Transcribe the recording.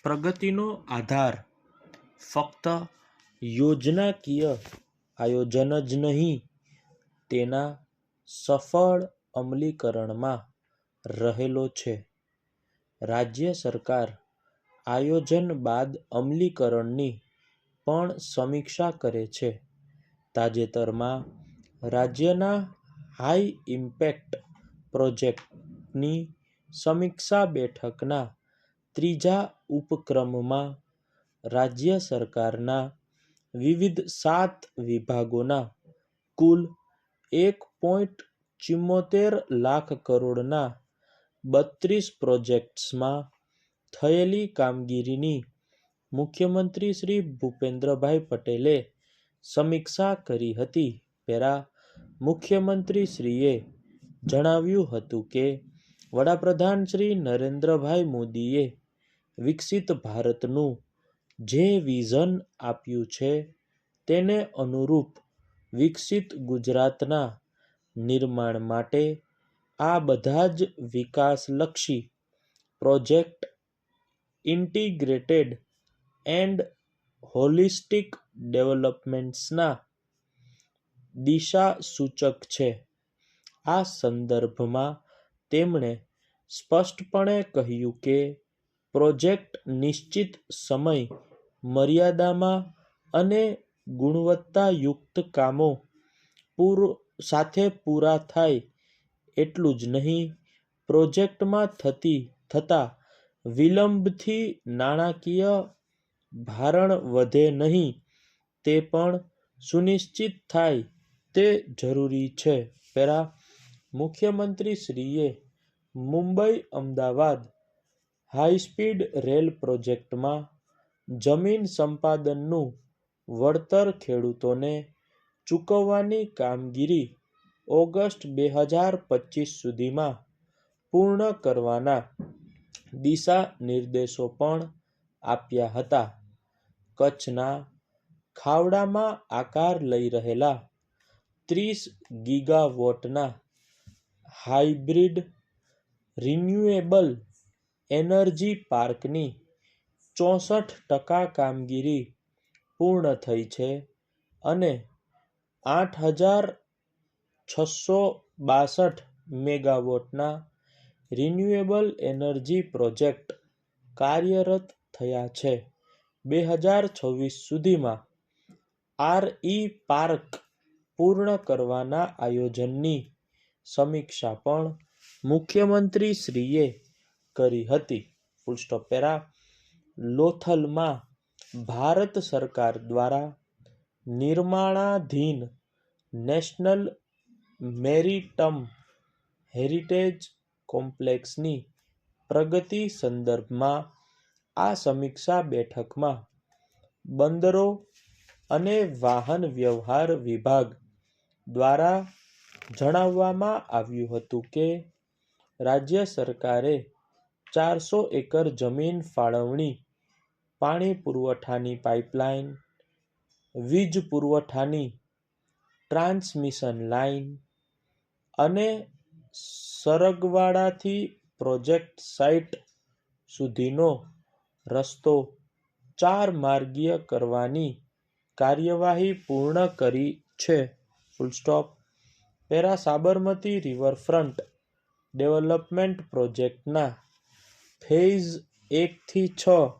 પ્રગતિનો આધાર ફક્ત યોજનાકીય આયોજન જ નહીં, તેના સફળ અમલીકરણમાં રહેલો છે. રાજ્ય સરકાર આયોજન બાદ અમલીકરણની પણ સમીક્ષા કરે છે. તાજેતરમાં રાજ્યના હાઈ ઇમ્પેક્ટ પ્રોજેક્ટની સમીક્ષા બેઠકના ત્રીજા ઉપક્રમમાં રાજ્ય સરકારના વિવિધ 7 વિભાગોના કુલ 1.74 લાખ કરોડના 32 પ્રોજેક્ટ્સમાં થયેલી કામગીરીની મુખ્યમંત્રી શ્રી ભૂપેન્દ્રભાઈ પટેલે સમીક્ષા કરી હતી. મુખ્યમંત્રીશ્રીએ જણાવ્યું હતું કે વડાપ્રધાન શ્રી નરેન્દ્રભાઈ મોદીએ વિકસિત ભારતનું જે વિઝન આપ્યું છે, તેને અનુરૂપ વિકસિત ગુજરાતના નિર્માણ માટે આ બધા જ વિકાસલક્ષી પ્રોજેક્ટ ઇન્ટિગ્રેટેડ એન્ડ હોલિસ્ટિક ડેવલપમેન્ટના દિશાસૂચક છે. આ સંદર્ભમાં તેમણે સ્પષ્ટપણે કહ્યું કે પ્રોજેક્ટ નિશ્ચિત સમય મર્યાદામાં અને ગુણવત્તાયુક્ત કામો સાથે પૂરા થાય એટલું જ નહીં, પ્રોજેક્ટમાં થતા વિલંબથી નાણાકીય ભારણ વધે નહીં, તે પણ સુનિશ્ચિત થાય તે જરૂરી છે. મુખ્યમંત્રીશ્રીએ મુંબઈ-અમદાવાદ હાઈસ્પીડ રેલ પ્રોજેક્ટમાં જમીન સંપાદનનું વળતર ખેડૂતોને ચૂકવવાની કામગીરી ઓગસ્ટ 2025 સુધીમાં પૂર્ણ કરવાના દિશા નિર્દેશો પણ આપ્યા હતા. કચ્છના ખાવડામાં આકાર લઈ રહેલા 30 ગીગાવોટના હાઇબ્રિડ રિન્યુએબલ એનર્જી પાર્કની 64% કામગીરી પૂર્ણ થઈ છે અને 8662 મેગાવોટના રિન્યુએબલ એનર્જી પ્રોજેક્ટ કાર્યરત થયા છે. 2026 સુધીમાં RE પાર્ક પૂર્ણ કરવાના આયોજનની સમીક્ષા પણ મુખ્યમંત્રીશ્રીએ કરી હતી. લોથલમાં ભારત સરકાર દ્વારા નિર્માણાધીન નેશનલ મેરિટમ હેરિટેજ કોમ્પ્લેક્સની પ્રગતિ સંદર્ભમાં આ સમીક્ષા બેઠકમાં બંદરો અને વાહન વ્યવહાર વિભાગ દ્વારા જણાવવામાં આવ્યું હતું કે રાજ્ય સરકારે 400 એકર જમીન ફાળવણી, પાણી પુરવઠાની પાઇપલાઇન, વીજ પુરવઠાની ટ્રાન્સમિશન લાઇન અને સરગવાડાથી પ્રોજેક્ટ સાઇટ સુધીનો રસ્તો 4 માર્ગીય કરવાની કાર્યવાહી પૂર્ણ કરી છે. સાબરમતી રિવરફ્રન્ટ ડેવલપમેન્ટ પ્રોજેક્ટના ફેઝ 1 થી 6